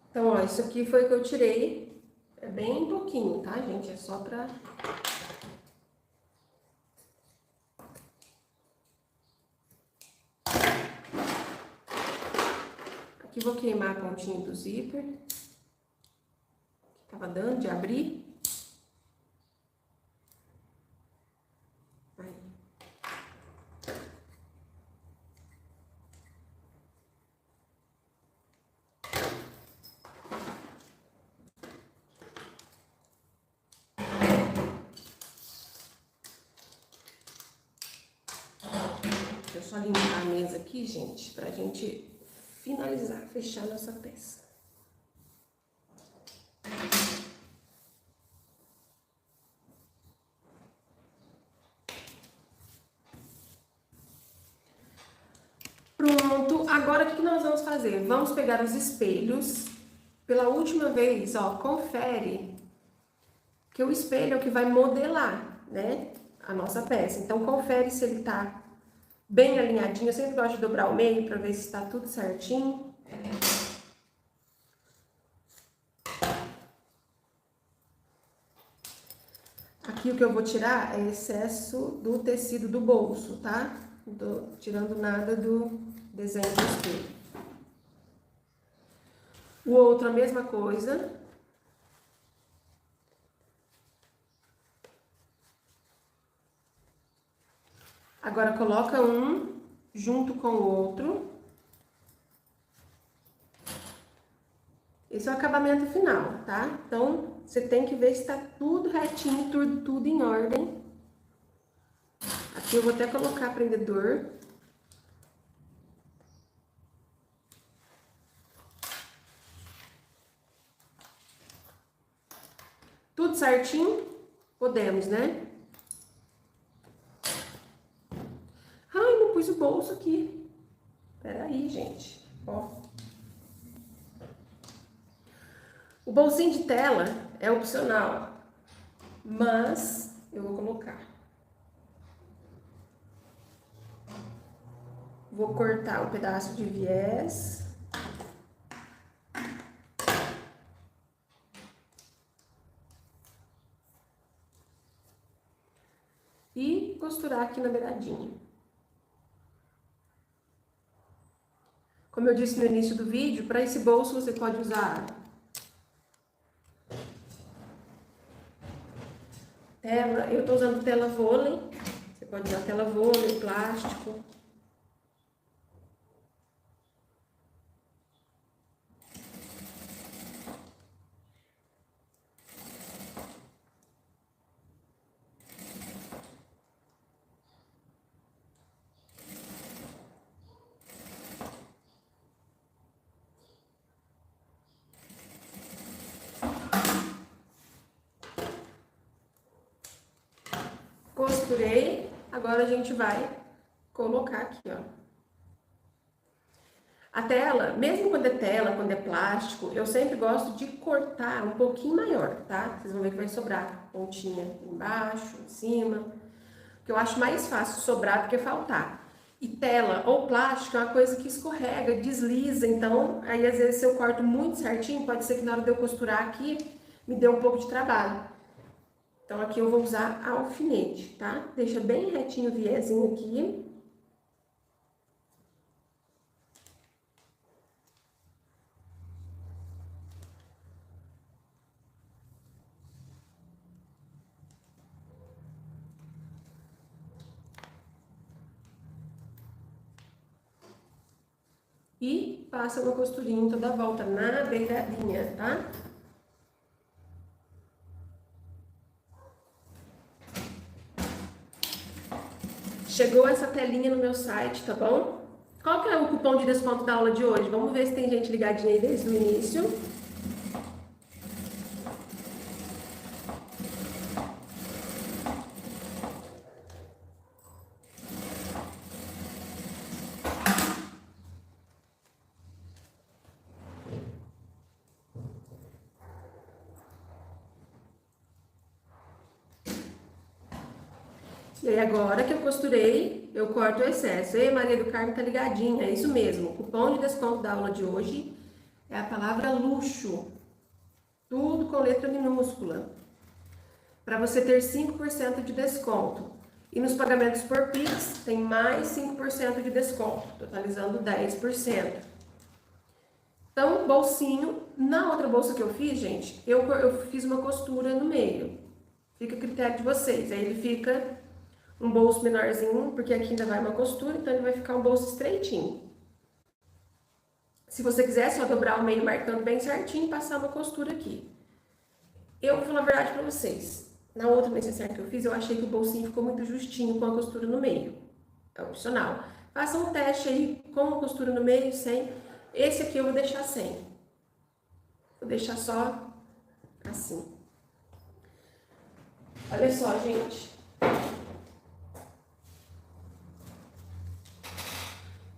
Então, ó, isso aqui foi o que eu tirei. É bem pouquinho, tá, gente? É só pra... Aqui vou queimar a pontinha do zíper. Que tava dando de abrir. Aí. Deixa eu só limpar a mesa aqui, gente, pra gente finalizar, fechar nossa peça. Pronto, agora o que nós vamos fazer? Vamos pegar os espelhos. Pela última vez, ó, confere que o espelho é o que vai modelar, né, a nossa peça. Então, confere se ele tá bem alinhadinho. Eu sempre gosto de dobrar o meio pra ver se tá tudo certinho. Aqui o que eu vou tirar é excesso do tecido do bolso, tá? Não tô tirando nada do desenho do espelho. O outro, a mesma coisa. Agora, coloca um junto com o outro. Esse é o acabamento final, tá? Então, você tem que ver se tá tudo retinho, tudo em ordem. Aqui eu vou até colocar prendedor. Tudo certinho? Podemos, né? Ai, não pus o bolso aqui. Peraí, gente. Ó. O bolsinho de tela é opcional, mas eu vou colocar. Vou cortar um pedaço de viés. E costurar aqui na beiradinha. Como eu disse no início do vídeo, para esse bolso você pode usar tela. Eu tô usando tela vôlei. Você pode usar tela vôlei, plástico. Costurei, agora a gente vai colocar aqui, ó. A tela, mesmo quando é tela, quando é plástico, eu sempre gosto de cortar um pouquinho maior, tá? Vocês vão ver que vai sobrar pontinha embaixo, em cima, que eu acho mais fácil sobrar do que faltar. E tela ou plástico é uma coisa que escorrega, desliza, então aí às vezes se eu corto muito certinho, pode ser que na hora de eu costurar aqui, me dê um pouco de trabalho. Então, aqui eu vou usar alfinete, tá? Deixa bem retinho o viezinho aqui. E passa uma costurinha em toda a volta na beiradinha, tá? Chegou essa telinha no meu site, tá bom? Qual que é o cupom de desconto da aula de hoje? Vamos ver se tem gente ligadinha aí desde o início. E aí agora que eu costurei, eu corto o excesso. Ei, Maria do Carmo tá ligadinha, é isso mesmo. O cupom de desconto da aula de hoje é a palavra luxo. Tudo com letra minúscula. Para você ter 5% de desconto. E nos pagamentos por Pix tem mais 5% de desconto, totalizando 10%. Então, bolsinho. Na outra bolsa que eu fiz, gente, eu fiz uma costura no meio. Fica a critério de vocês. Aí ele fica um bolso menorzinho, porque aqui ainda vai uma costura, então ele vai ficar um bolso estreitinho. Se você quiser, é só dobrar o meio marcando bem certinho e passar uma costura aqui. Eu vou falar a verdade pra vocês. Na outra necessaire que eu fiz, eu achei que o bolsinho ficou muito justinho com a costura no meio. É opcional. Faça um teste aí com a costura no meio, sem. Esse aqui eu vou deixar sem. Vou deixar só assim. Olha só, gente.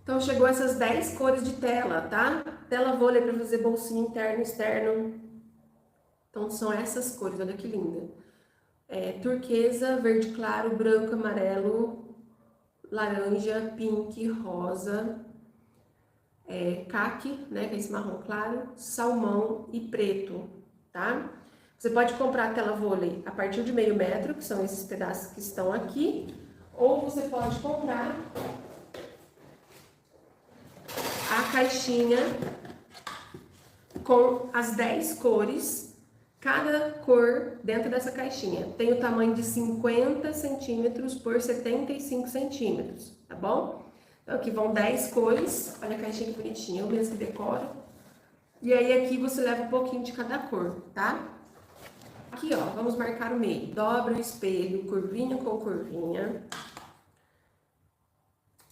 Então, chegou essas 10 cores de tela, tá? Tela vôlei para fazer bolsinho interno e externo. Então, são essas cores, olha que linda. Turquesa, verde claro, branco, amarelo, laranja, pink, rosa, caqui, né, que é esse marrom claro, salmão e preto, tá? Você pode comprar a tela vôlei a partir de meio metro, que são esses pedaços que estão aqui, ou você pode comprar a caixinha com as 10 cores, cada cor dentro dessa caixinha. Tem o tamanho de 50 centímetros por 75 centímetros, tá bom? Então aqui vão 10 cores, olha a caixinha que bonitinha, eu mesmo que decoro. E aí aqui você leva um pouquinho de cada cor, tá? Aqui ó, vamos marcar o meio. Dobra o espelho, curvinha com curvinha.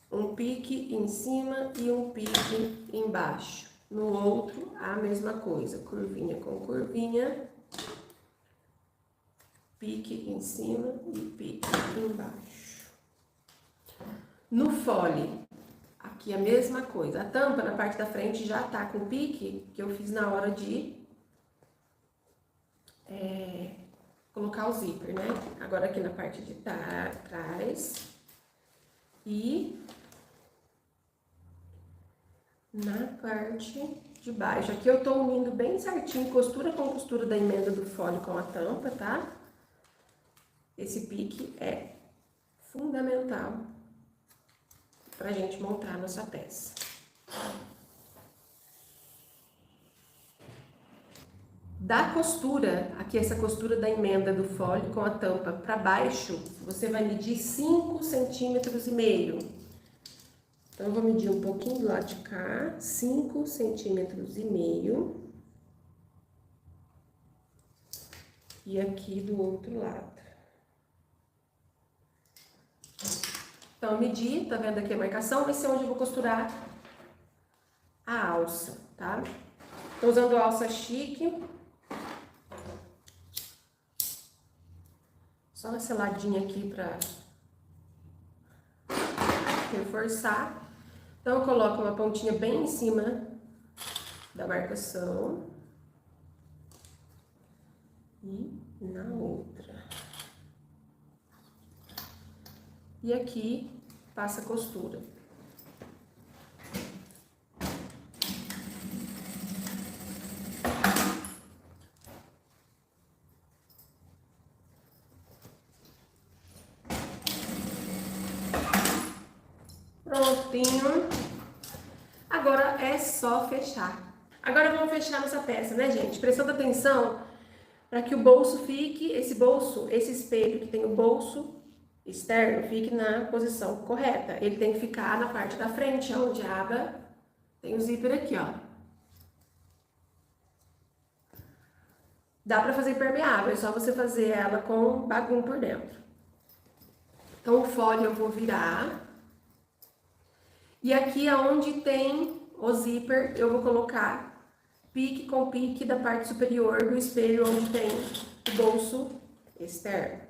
Um pique em cima e um pique embaixo. No outro, a mesma coisa, curvinha com curvinha, pique em cima e pique embaixo. No fole, aqui a mesma coisa. A tampa na parte da frente já tá com pique, que eu fiz na hora de colocar o zíper, né? Agora aqui na parte de trás e na parte de baixo. Aqui eu tô unindo bem certinho, costura com costura da emenda do fole com a tampa, tá? Esse pique é fundamental pra gente montar a nossa peça. Da costura, aqui essa costura da emenda do fole com a tampa pra baixo, você vai medir 5,5 centímetros. Então, eu vou medir um pouquinho do lado de cá, 5,5 centímetros. E aqui do outro lado. Então, eu medi, tá vendo aqui a marcação? Vai ser onde eu vou costurar a alça, tá? Tô usando alça chique. Só uma seladinha aqui pra reforçar. Então, eu coloco uma pontinha bem em cima da marcação. E na outra. E aqui, passa a costura. Prontinho. Agora é só fechar. Agora vamos fechar nossa peça, né, gente? Prestando atenção para que o bolso fique, esse espelho que tem o bolso externo, fique na posição correta. Ele tem que ficar na parte da frente, onde a aba tem o zíper aqui, ó. Dá para fazer impermeável, é só você fazer ela com bagulho por dentro. Então, o fole eu vou virar. E aqui aonde tem o zíper, eu vou colocar pique com pique da parte superior do espelho, onde tem o bolso externo.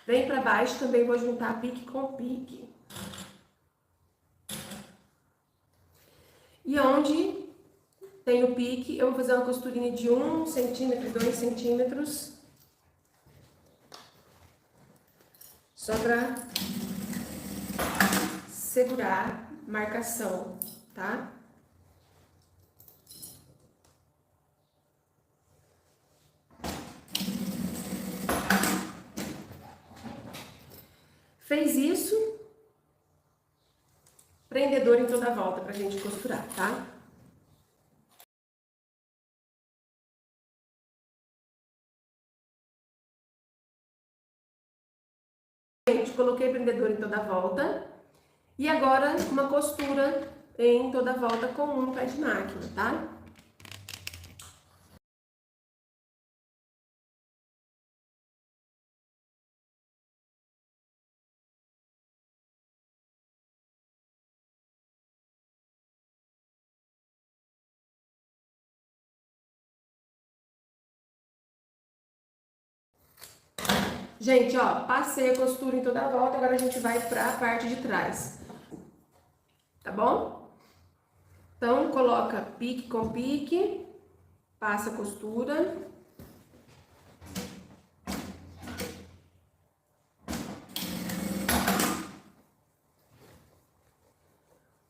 Vem para baixo, também vou juntar pique com pique. E onde tem o pique, eu vou fazer uma costurinha de 1 centímetro, 2 centímetros. Só para segurar marcação, tá? Fez isso, prendedor em toda a volta pra gente costurar, tá? Gente, coloquei prendedor em toda a volta. E agora uma costura em toda a volta com um pé de máquina, tá? Gente, ó, passei a costura em toda a volta, agora a gente vai pra parte de trás. Tá bom? Então, coloca pique com pique, passa a costura.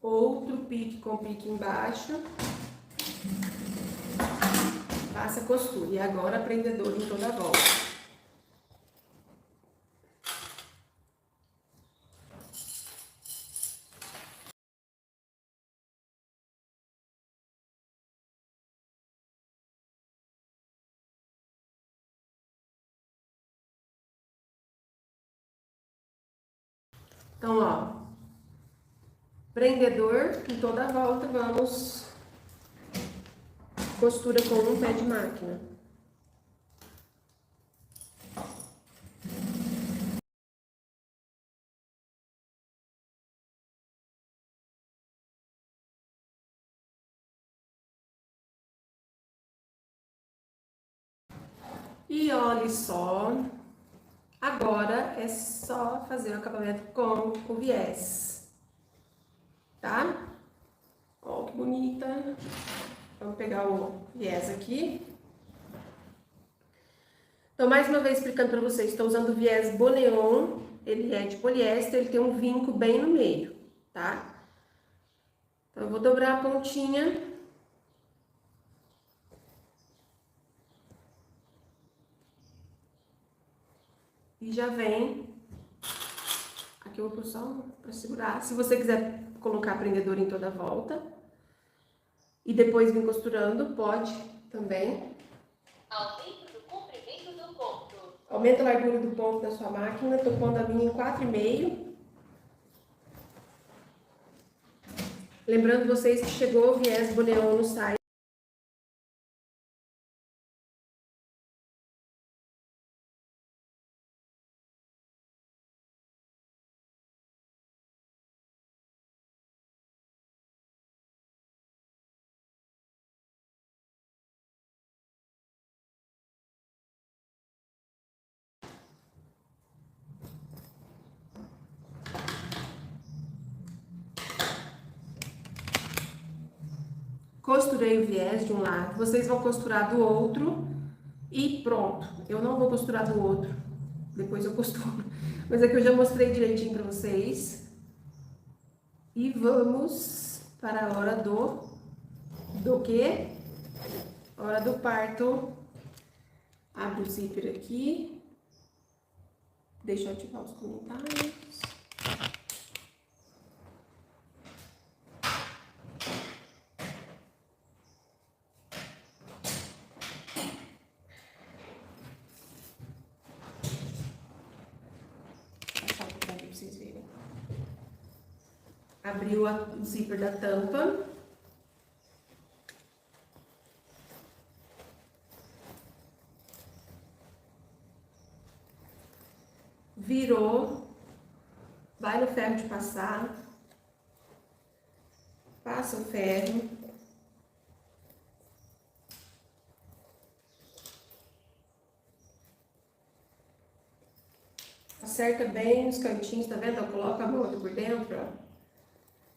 Outro pique com pique embaixo. Passa a costura. E agora, prendedor em toda a volta. Então, ó, prendedor em toda a volta, vamos costura com um pé de máquina. E olhe só, agora é só fazer o acabamento com o viés, tá? Ó, que bonita. Vamos pegar o viés aqui. Então, mais uma vez explicando para vocês, estou usando o viés Boneon, ele é de poliéster, ele tem um vinco bem no meio, tá? Então, eu vou dobrar a pontinha. E já vem. Aqui eu vou pôr só para segurar. Se você quiser colocar prendedor em toda a volta e depois vir costurando, pode também. Aumento do comprimento do ponto. Aumenta a largura do ponto da sua máquina. Tô pondo a minha em 4,5. Lembrando vocês que chegou o viés Boneon no site. Costurei o viés de um lado, vocês vão costurar do outro e pronto. Eu não vou costurar do outro, depois eu costuro. Mas aqui eu já mostrei direitinho pra vocês. E vamos para a hora do quê? Hora do parto. Abre o zíper aqui. Deixa eu ativar os comentários. Vocês verem. Abriu o zíper da tampa. virou, vai no ferro de passar, passa o ferro. Acerta bem os cantinhos, tá vendo? Eu coloco a mão aqui por dentro, ó.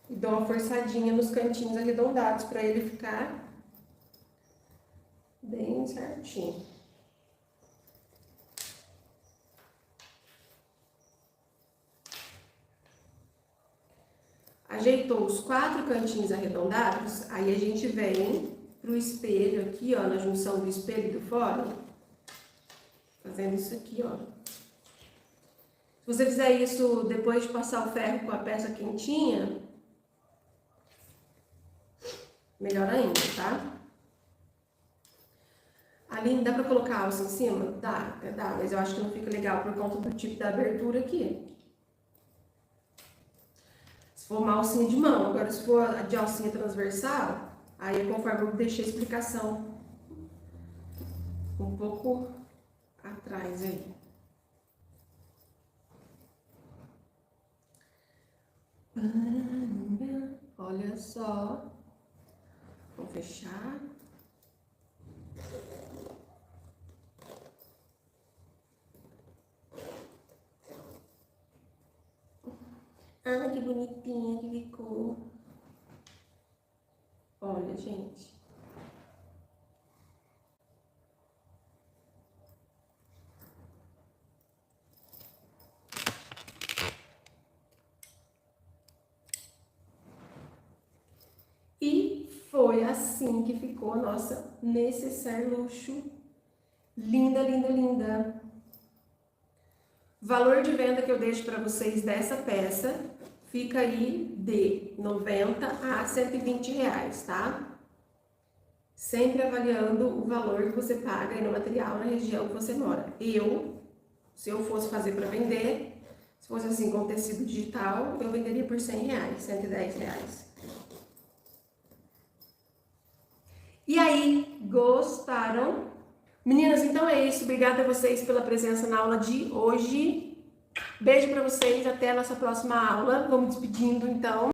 E dou uma forçadinha nos cantinhos arredondados para ele ficar bem certinho. Ajeitou os 4 cantinhos arredondados, aí a gente vem pro espelho aqui, ó, na junção do espelho e do fora, fazendo isso aqui, ó. Se você fizer isso depois de passar o ferro com a peça quentinha, melhor ainda, tá? Aline, dá pra colocar a alça em cima? Dá, mas eu acho que não fica legal por conta do tipo da abertura aqui. Se for uma alcinha de mão, agora se for de alcinha transversal, aí é conforme eu deixei a explicação um pouco atrás aí. Olha só. Vou fechar. Ah, que bonitinha que ficou. Olha, gente. E foi assim que ficou a nossa necessaire luxo. Linda, linda, linda. Valor de venda que eu deixo para vocês dessa peça fica aí de 90 a 120 reais, tá? Sempre avaliando o valor que você paga aí no material na região que você mora. Se eu fosse fazer para vender, se fosse assim com tecido digital, eu venderia por 100 reais, 110 reais. E aí, gostaram? Meninas, então é isso. Obrigada a vocês pela presença na aula de hoje. Beijo para vocês, até a nossa próxima aula. Vamos despedindo então.